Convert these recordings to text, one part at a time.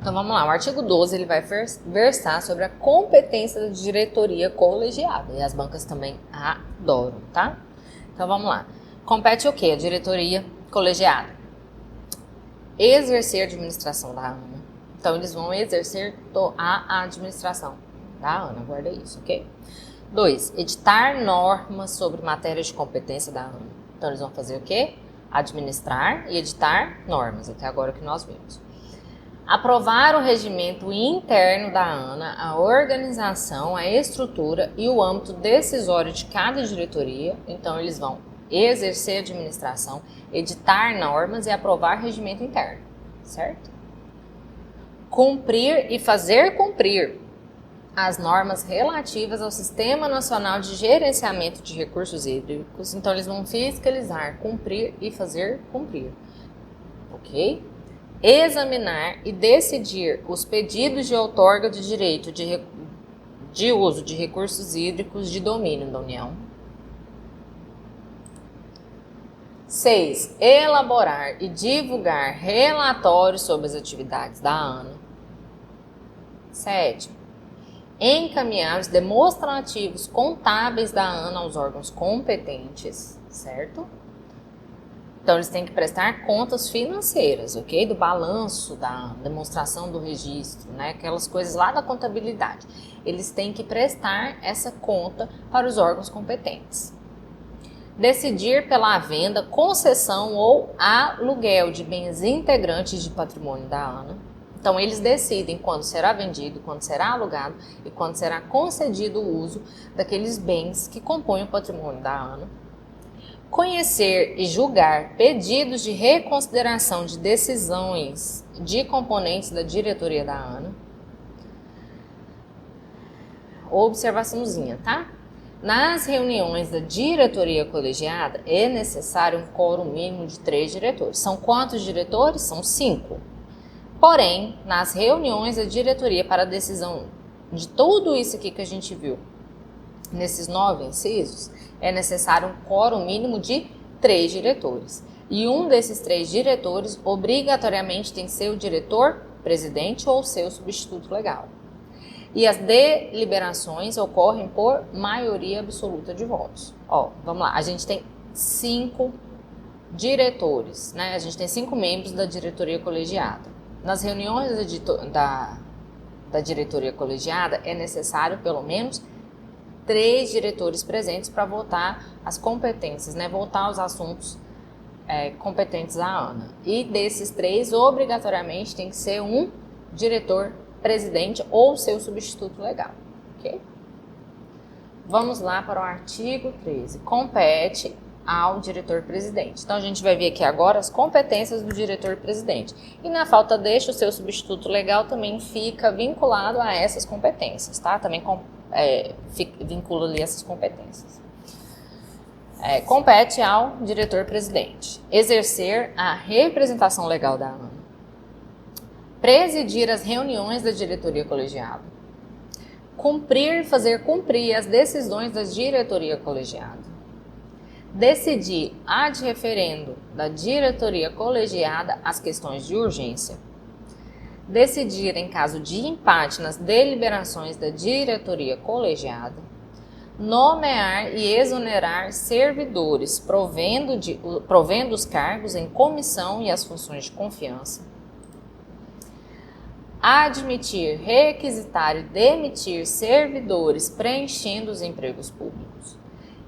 Então vamos lá, o artigo 12 ele vai versar sobre a competência da diretoria colegiada e as bancas também adoram, tá? Então vamos lá. Compete o quê? A diretoria colegiada. Exercer a administração da ANA. Então eles vão exercer a administração da ANA, guarda isso, ok? 2. Editar normas sobre matérias de competência da ANA. Então eles vão fazer o quê? Administrar e editar normas, até agora que nós vimos. Aprovar o regimento interno da ANA, a organização, a estrutura e o âmbito decisório de cada diretoria. Então, eles vão exercer a administração, editar normas e aprovar regimento interno, certo? Cumprir e fazer cumprir as normas relativas ao Sistema Nacional de Gerenciamento de Recursos Hídricos. Então, eles vão fiscalizar, cumprir e fazer cumprir, ok? Examinar e decidir os pedidos de outorga de direito de uso de recursos hídricos de domínio da União. 6. Elaborar e divulgar relatórios sobre as atividades da ANA. 7. Encaminhar os demonstrativos contábeis da ANA aos órgãos competentes, certo? Então, eles têm que prestar contas financeiras, ok? Do balanço, da demonstração do registro, né? Aquelas coisas lá da contabilidade. Eles têm que prestar essa conta para os órgãos competentes. Decidir pela venda, concessão ou aluguel de bens integrantes de patrimônio da ANA. Então, eles decidem quando será vendido, quando será alugado e quando será concedido o uso daqueles bens que compõem o patrimônio da ANA. Conhecer e julgar pedidos de reconsideração de decisões de componentes da diretoria da ANA. Observaçãozinha, tá? Nas reuniões da diretoria colegiada é necessário um quórum mínimo de 3 diretores. São quantos diretores? São 5. Porém, nas reuniões da diretoria para a decisão de tudo isso aqui que a gente viu, nesses 9 incisos, é necessário um quórum mínimo de 3 diretores. E um desses 3 diretores, obrigatoriamente, tem que ser o diretor-presidente ou seu substituto legal. E as deliberações ocorrem por maioria absoluta de votos. Ó, vamos lá, a gente tem 5 diretores, né? A gente tem 5 membros da diretoria colegiada. Nas reuniões da diretoria colegiada, é necessário pelo menos 3 diretores presentes para votar as competências, né? Votar os assuntos competentes à ANA. E desses 3, obrigatoriamente, tem que ser um diretor-presidente ou seu substituto legal, ok? Vamos lá para o artigo 13. Compete ao diretor-presidente. Então, a gente vai ver aqui agora as competências do diretor-presidente. E na falta deste, o seu substituto legal também fica vinculado a essas competências, tá? Também vincula ali essas competências. Compete ao diretor-presidente exercer a representação legal da ANA, presidir as reuniões da diretoria colegiada, cumprir e fazer cumprir as decisões da diretoria colegiada, decidir ad referendo da diretoria colegiada as questões de urgência, decidir em caso de empate nas deliberações da diretoria colegiada, nomear e exonerar servidores, provendo os cargos em comissão e as funções de confiança, admitir, requisitar e demitir servidores preenchendo os empregos públicos,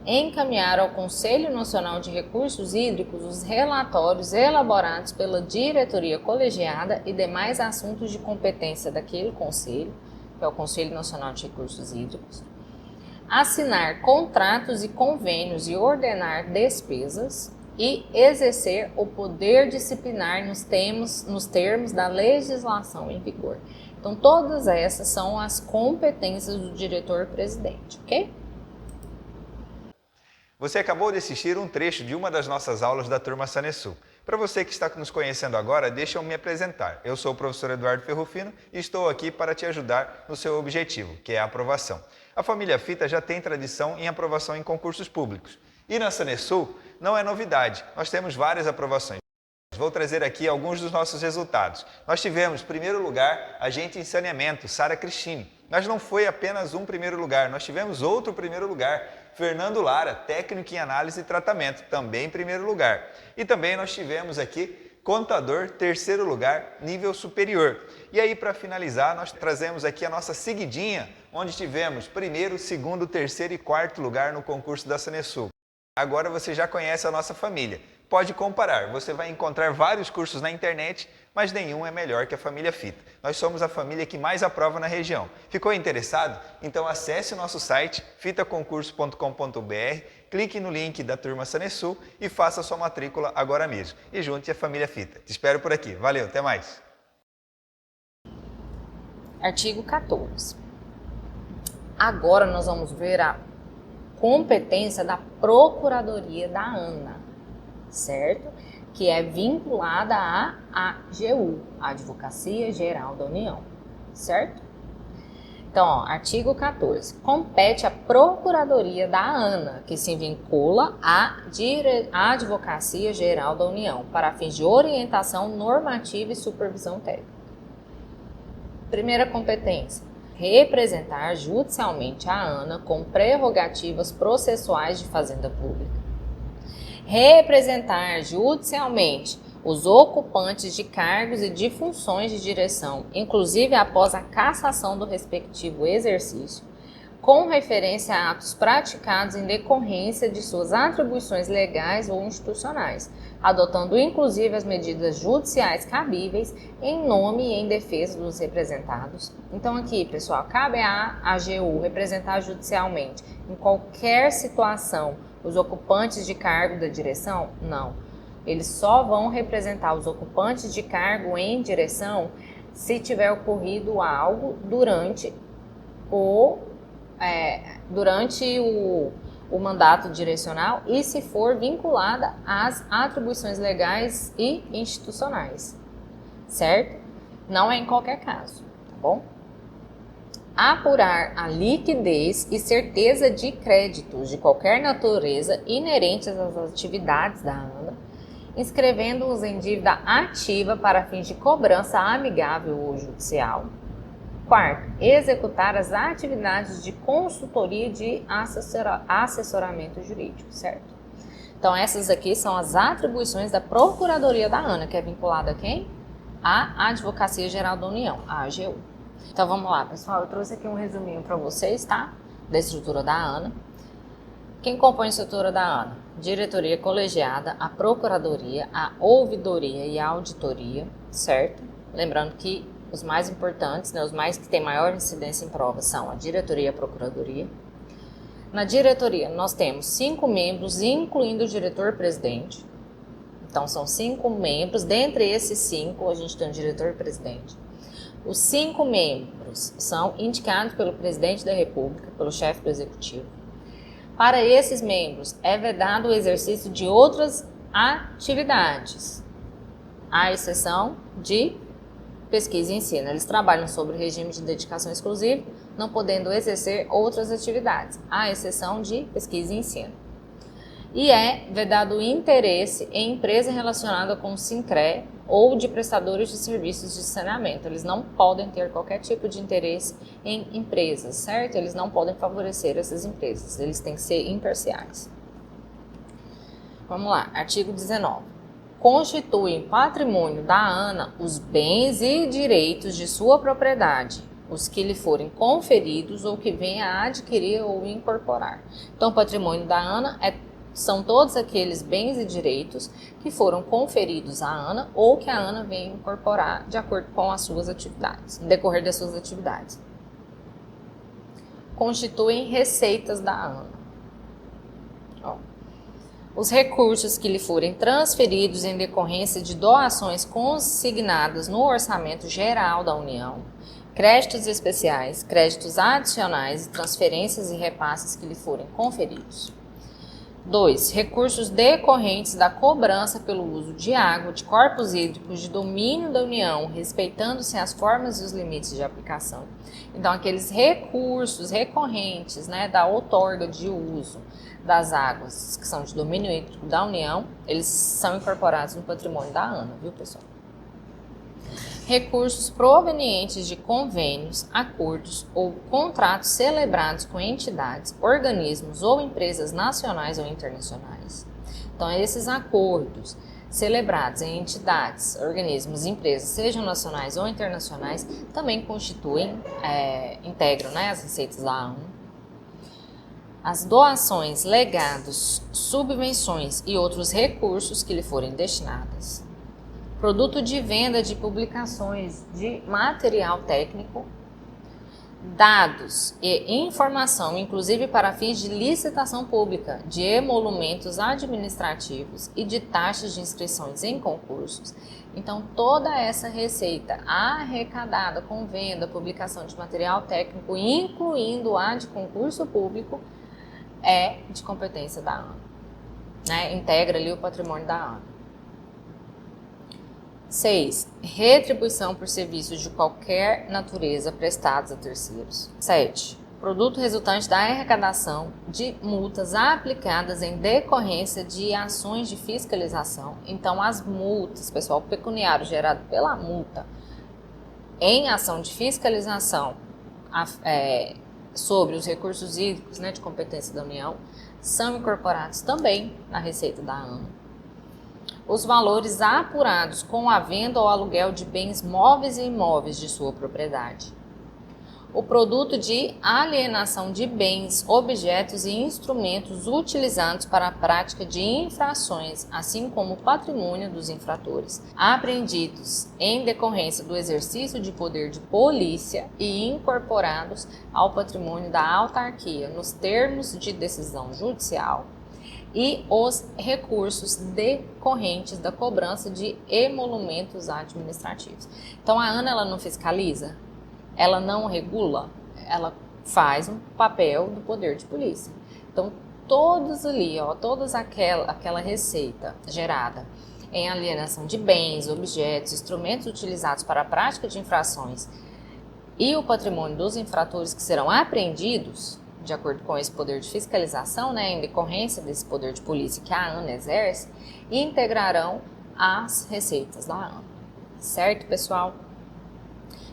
encaminhar ao Conselho Nacional de Recursos Hídricos os relatórios elaborados pela diretoria colegiada e demais assuntos de competência daquele conselho, que é o Conselho Nacional de Recursos Hídricos, assinar contratos e convênios e ordenar despesas e exercer o poder disciplinar nos termos da legislação em vigor. Então, todas essas são as competências do diretor-presidente, ok? Você acabou de assistir um trecho de uma das nossas aulas da turma Sanesul. Para você que está nos conhecendo agora, deixa eu me apresentar. Eu sou o professor Eduardo Ferrufino e estou aqui para te ajudar no seu objetivo, que é a aprovação. A família Fita já tem tradição em aprovação em concursos públicos. E na Sanesul não é novidade, nós temos várias aprovações. Vou trazer aqui alguns dos nossos resultados. Nós tivemos, em primeiro lugar, agente em saneamento, Sara Cristine. Mas não foi apenas um primeiro lugar, nós tivemos outro primeiro lugar, Fernando Lara, técnico em análise e tratamento, também em primeiro lugar. E também nós tivemos aqui contador, terceiro lugar, nível superior. E aí, para finalizar, nós trazemos aqui a nossa seguidinha, onde tivemos primeiro, segundo, terceiro e quarto lugar no concurso da Sanesul. Agora você já conhece a nossa família. Pode comparar, você vai encontrar vários cursos na internet, mas nenhum é melhor que a família Fita. Nós somos a família que mais aprova na região. Ficou interessado? Então acesse o nosso site fitaconcurso.com.br, clique no link da turma Sanesul e faça sua matrícula agora mesmo. E junte a família Fita. Te espero por aqui. Valeu, até mais! Artigo 14. Agora nós vamos ver a competência da Procuradoria da ANA, certo? Que é vinculada à AGU, Advocacia Geral da União, certo? Então, ó, artigo 14. Compete à Procuradoria da ANA, que se vincula à Advocacia Geral da União, para fins de orientação normativa e supervisão técnica. Primeira competência: representar judicialmente a ANA com prerrogativas processuais de fazenda pública. Representar judicialmente os ocupantes de cargos e de funções de direção, inclusive após a cassação do respectivo exercício, com referência a atos praticados em decorrência de suas atribuições legais ou institucionais, adotando inclusive as medidas judiciais cabíveis em nome e em defesa dos representados. Então aqui, pessoal, cabe à AGU representar judicialmente em qualquer situação os ocupantes de cargo da direção? Não. Eles só vão representar os ocupantes de cargo em direção se tiver ocorrido algo durante o mandato direcional e se for vinculada às atribuições legais e institucionais, certo? Não é em qualquer caso, tá bom? Apurar a liquidez e certeza de créditos de qualquer natureza inerentes às atividades da ANA, inscrevendo-os em dívida ativa para fins de cobrança amigável ou judicial. Quarto, executar as atividades de consultoria e de assessoramento jurídico, certo? Então, essas aqui são as atribuições da Procuradoria da ANA, que é vinculada a quem? A Advocacia Geral da União, a AGU. Então, vamos lá, pessoal. Eu trouxe aqui um resuminho para vocês, tá? Da estrutura da ANA. Quem compõe a estrutura da ANA? Diretoria colegiada, a Procuradoria, a Ouvidoria e a Auditoria, certo? Lembrando que os mais importantes, né, os mais que têm maior incidência em prova são a diretoria e a procuradoria. Na diretoria, nós temos 5 membros, incluindo o diretor-presidente. Então, são 5 membros. Dentre esses 5, a gente tem o diretor-presidente. Os 5 membros são indicados pelo presidente da República, pelo chefe do executivo. Para esses membros, é vedado o exercício de outras atividades, à exceção de pesquisa e ensino. Eles trabalham sobre regime de dedicação exclusiva, não podendo exercer outras atividades, à exceção de pesquisa e ensino. E é vedado o interesse em empresa relacionada com o SINCRE ou de prestadores de serviços de saneamento. Eles não podem ter qualquer tipo de interesse em empresas, certo? Eles não podem favorecer essas empresas, eles têm que ser imparciais. Vamos lá, artigo 19. Constituem patrimônio da ANA os bens e direitos de sua propriedade, os que lhe forem conferidos ou que venha a adquirir ou incorporar. Então, o patrimônio da ANA são todos aqueles bens e direitos que foram conferidos à ANA ou que a ANA venha incorporar de acordo com as suas atividades, no decorrer das suas atividades. Constituem receitas da ANA. Os recursos que lhe forem transferidos em decorrência de doações consignadas no orçamento geral da União, créditos especiais, créditos adicionais e transferências e repasses que lhe forem conferidos. 2. Recursos decorrentes da cobrança pelo uso de água, de corpos hídricos de domínio da União, respeitando-se as formas e os limites de aplicação. Então, aqueles recursos recorrentes, né, da outorga de uso das águas que são de domínio hídrico da União, eles são incorporados no patrimônio da ANA, viu, pessoal? Recursos provenientes de convênios, acordos ou contratos celebrados com entidades, organismos ou empresas nacionais ou internacionais. Então, esses acordos celebrados em entidades, organismos, empresas, sejam nacionais ou internacionais, também constituem, integram, né, as receitas da ANA. As doações, legados, subvenções e outros recursos que lhe forem destinadas. Produto de venda de publicações de material técnico, dados e informação, inclusive para fins de licitação pública, de emolumentos administrativos e de taxas de inscrições em concursos. Então, toda essa receita arrecadada com venda, publicação de material técnico, incluindo a de concurso público, é de competência da ANA, né? Integra ali o patrimônio da ANA. 6. Retribuição por serviços de qualquer natureza prestados a terceiros. 7. Produto resultante da arrecadação de multas aplicadas em decorrência de ações de fiscalização. Então, as multas, pessoal, o pecuniário gerado pela multa em ação de fiscalização sobre os recursos hídricos, né, de competência da União, são incorporados também na receita da ANA. Os valores apurados com a venda ou aluguel de bens móveis e imóveis de sua propriedade. O produto de alienação de bens, objetos e instrumentos utilizados para a prática de infrações, assim como o patrimônio dos infratores, apreendidos em decorrência do exercício de poder de polícia e incorporados ao patrimônio da autarquia, nos termos de decisão judicial, e os recursos decorrentes da cobrança de emolumentos administrativos. Então, a ANA, ela não fiscaliza, ela não regula, ela faz um papel do poder de polícia. Então, todos ali, toda aquela receita gerada em alienação de bens, objetos, instrumentos utilizados para a prática de infrações e o patrimônio dos infratores que serão apreendidos, de acordo com esse poder de fiscalização, né, em decorrência desse poder de polícia que a ANA exerce, integrarão as receitas da ANA. Certo, pessoal?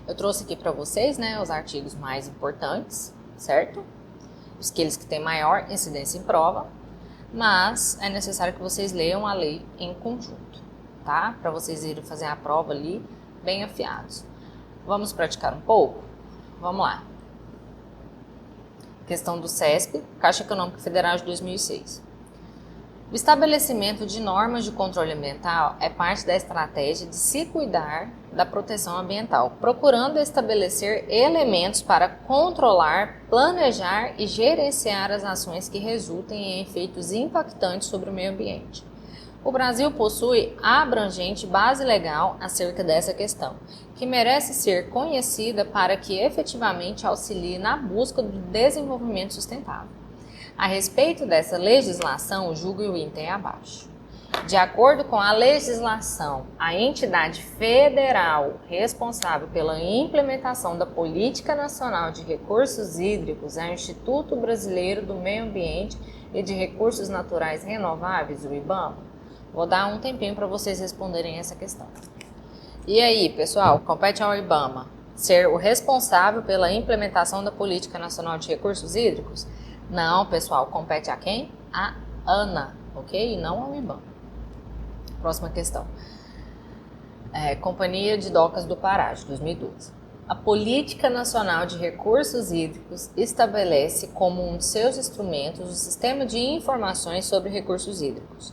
Eu trouxe aqui para vocês, né, os artigos mais importantes, certo? Aqueles que têm maior incidência em prova, mas é necessário que vocês leiam a lei em conjunto, tá? Para vocês irem fazer a prova ali bem afiados. Vamos praticar um pouco? Vamos lá. Questão do CESP, Caixa Econômica Federal de 2006. O estabelecimento de normas de controle ambiental é parte da estratégia de se cuidar da proteção ambiental, procurando estabelecer elementos para controlar, planejar e gerenciar as ações que resultem em efeitos impactantes sobre o meio ambiente. O Brasil possui abrangente base legal acerca dessa questão, que merece ser conhecida para que efetivamente auxilie na busca do desenvolvimento sustentável. A respeito dessa legislação, julgue o item abaixo. De acordo com a legislação, a entidade federal responsável pela implementação da Política Nacional de Recursos Hídricos é o Instituto Brasileiro do Meio Ambiente e de Recursos Naturais Renováveis, o IBAMA. Vou dar um tempinho para vocês responderem essa questão. E aí, pessoal, compete ao IBAMA ser o responsável pela implementação da Política Nacional de Recursos Hídricos? Não, pessoal, compete a quem? A ANA, ok? E não ao IBAMA. Próxima questão. Companhia de Docas do Pará, de 2012. A Política Nacional de Recursos Hídricos estabelece como um de seus instrumentos o Sistema de Informações sobre Recursos Hídricos.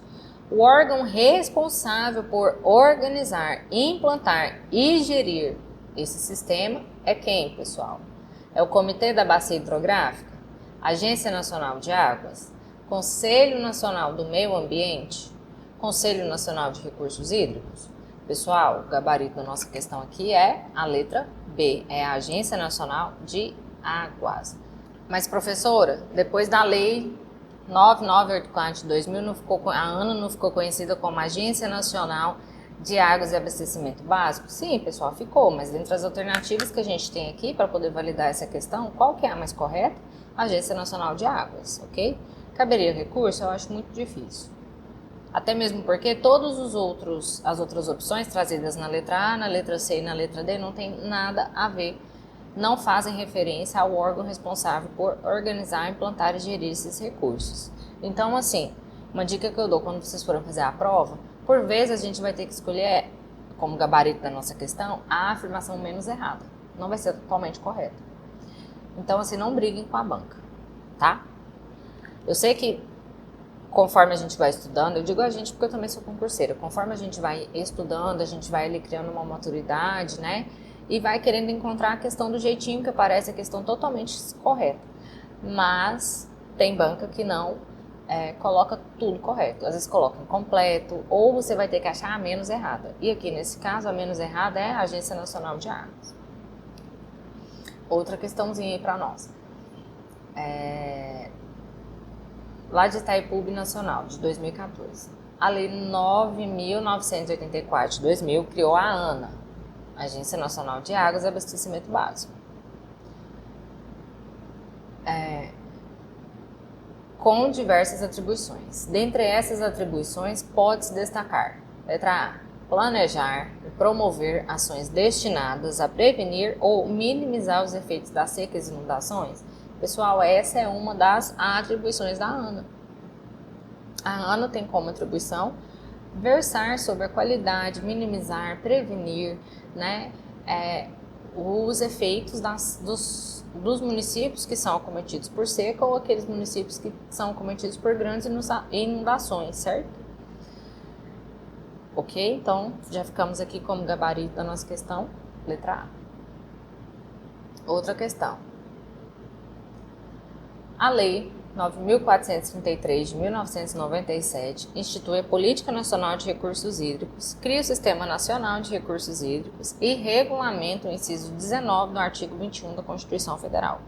O órgão responsável por organizar, implantar e gerir esse sistema é quem, pessoal? É o Comitê da Bacia Hidrográfica? Agência Nacional de Águas? Conselho Nacional do Meio Ambiente? Conselho Nacional de Recursos Hídricos? Pessoal, o gabarito da nossa questão aqui é a letra B, é a Agência Nacional de Águas. Mas, professora, depois da lei, 9984 de 2000 a ANA não ficou conhecida como Agência Nacional de Águas e Abastecimento Básico? Sim, pessoal, ficou, mas dentre as alternativas que a gente tem aqui para poder validar essa questão, qual que é a mais correta? Agência Nacional de Águas, ok? Caberia recurso? Eu acho muito difícil. Até mesmo porque as outras opções trazidas na letra A, na letra C e na letra D não tem nada a ver, não fazem referência ao órgão responsável por organizar, implantar e gerir esses recursos. Então, assim, uma dica que eu dou quando vocês forem fazer a prova, por vezes a gente vai ter que escolher, como gabarito da nossa questão, a afirmação menos errada. Não vai ser totalmente correta. Então, assim, não briguem com a banca, tá? Eu sei que conforme a gente vai estudando, eu digo a gente porque eu também sou concurseira, conforme a gente vai estudando, a gente vai ali criando uma maturidade, né? E vai querendo encontrar a questão do jeitinho que parece a questão totalmente correta. Mas tem banca que não coloca tudo correto. Às vezes coloca incompleto, ou você vai ter que achar a menos errada. E aqui nesse caso, a menos errada é a Agência Nacional de Águas. Outra questãozinha aí para nós. Lá de Itaipu Nacional, de 2014. A Lei 9.984 de 2000 criou a ANA, Agência Nacional de Águas e Abastecimento Básico. Com diversas atribuições. Dentre essas atribuições, pode-se destacar: letra A, planejar e promover ações destinadas a prevenir ou minimizar os efeitos das secas e inundações. Pessoal, essa é uma das atribuições da ANA. A ANA tem como atribuição versar sobre a qualidade, minimizar, prevenir, né, os efeitos dos municípios que são acometidos por seca ou aqueles municípios que são acometidos por grandes inundações, certo? Ok? Então, já ficamos aqui como gabarito da nossa questão, letra A. Outra questão. A Lei 9.433 de 1997 institui a Política Nacional de Recursos Hídricos, cria o Sistema Nacional de Recursos Hídricos e regulamenta o inciso 19 do artigo 21 da Constituição Federal,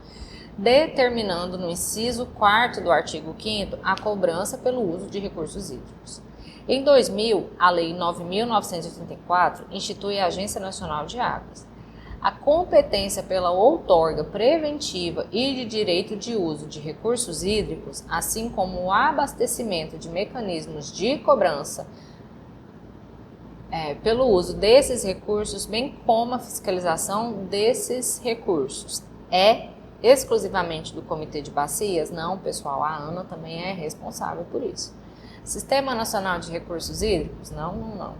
determinando no inciso 4º do artigo 5º a cobrança pelo uso de recursos hídricos. Em 2000, a Lei 9.984 institui a Agência Nacional de Águas. A competência pela outorga preventiva e de direito de uso de recursos hídricos, assim como o abastecimento de mecanismos de cobrança pelo uso desses recursos, bem como a fiscalização desses recursos, é exclusivamente do Comitê de Bacias? Não, pessoal, a ANA também é responsável por isso. Sistema Nacional de Recursos Hídricos? Não.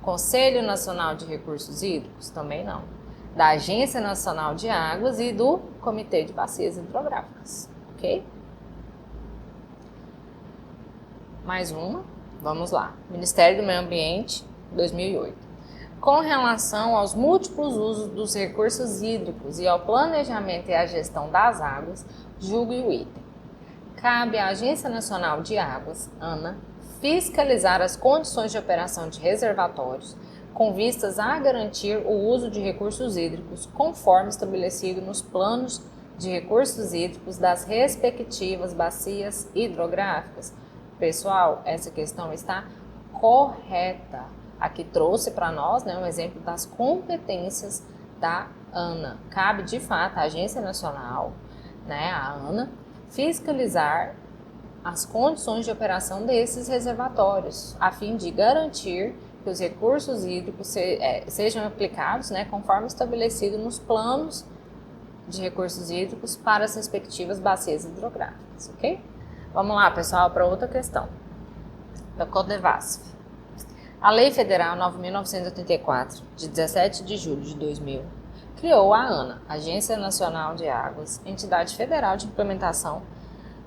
Conselho Nacional de Recursos Hídricos? Também não. Da Agência Nacional de Águas e do Comitê de Bacias Hidrográficas, ok? Mais uma, vamos lá. Ministério do Meio Ambiente, 2008. Com relação aos múltiplos usos dos recursos hídricos e ao planejamento e à gestão das águas, julgue o item. Cabe à Agência Nacional de Águas, ANA, fiscalizar as condições de operação de reservatórios, com vistas a garantir o uso de recursos hídricos conforme estabelecido nos planos de recursos hídricos das respectivas bacias hidrográficas. Pessoal, essa questão está correta. Aqui trouxe para nós, um exemplo das competências da ANA. Cabe, de fato, à Agência Nacional, a ANA, fiscalizar as condições de operação desses reservatórios, a fim de garantir que os recursos hídricos sejam aplicados conforme estabelecido nos planos de recursos hídricos para as respectivas bacias hidrográficas, ok? Vamos lá, pessoal, para outra questão. Da CODEVASF. A Lei Federal 9.984, de 17 de julho de 2000, criou a ANA, Agência Nacional de Águas, entidade federal de implementação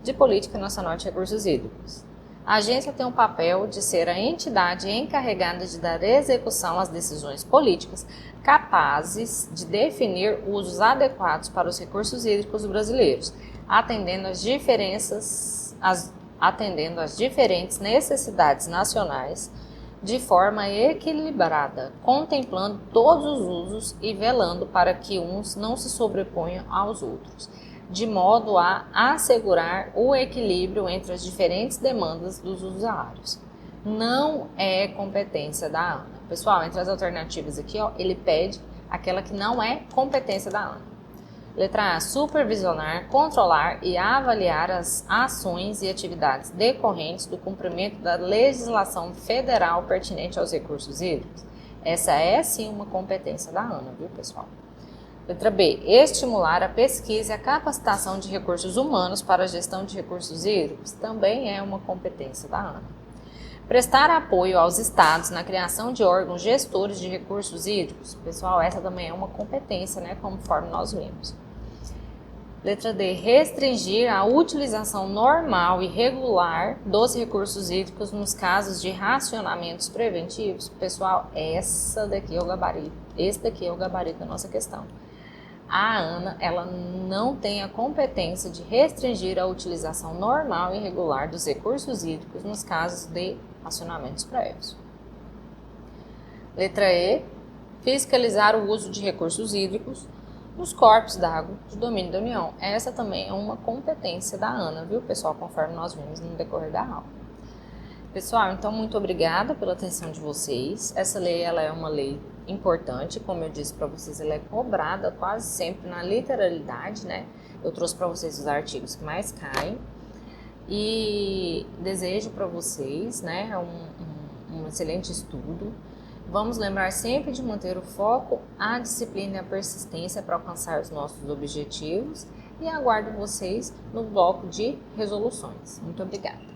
de Política Nacional de Recursos Hídricos. A agência tem o papel de ser a entidade encarregada de dar execução às decisões políticas capazes de definir usos adequados para os recursos hídricos brasileiros, atendendo às diferentes necessidades nacionais de forma equilibrada, contemplando todos os usos e velando para que uns não se sobreponham aos outros. de modo a assegurar o equilíbrio entre as diferentes demandas dos usuários. Não é competência da ANA. Pessoal, entre as alternativas aqui, ó, ele pede aquela que não é competência da ANA. Letra A, supervisionar, controlar e avaliar as ações e atividades decorrentes do cumprimento da legislação federal pertinente aos recursos hídricos. Essa é sim uma competência da ANA, viu, pessoal? Letra B, estimular a pesquisa e a capacitação de recursos humanos para a gestão de recursos hídricos. Também é uma competência da ANA. Prestar apoio aos estados na criação de órgãos gestores de recursos hídricos. Pessoal, essa também é uma competência, né, conforme nós vimos. Letra D, restringir a utilização normal e regular dos recursos hídricos nos casos de racionamentos preventivos. Pessoal, esse daqui é o gabarito da nossa questão. A ANA, ela não tem a competência de restringir a utilização normal e regular dos recursos hídricos nos casos de racionamentos prévios. Letra E, fiscalizar o uso de recursos hídricos nos corpos d'água de domínio da União. Essa também é uma competência da ANA, viu, pessoal, conforme nós vimos no decorrer da aula. Pessoal, então, muito obrigada pela atenção de vocês. Essa lei, ela é uma lei importante, como eu disse para vocês, ela é cobrada quase sempre na literalidade, né? Eu trouxe para vocês os artigos que mais caem e desejo para vocês, né, um excelente estudo. Vamos lembrar sempre de manter o foco, a disciplina e a persistência para alcançar os nossos objetivos e aguardo vocês no bloco de resoluções. Muito obrigada.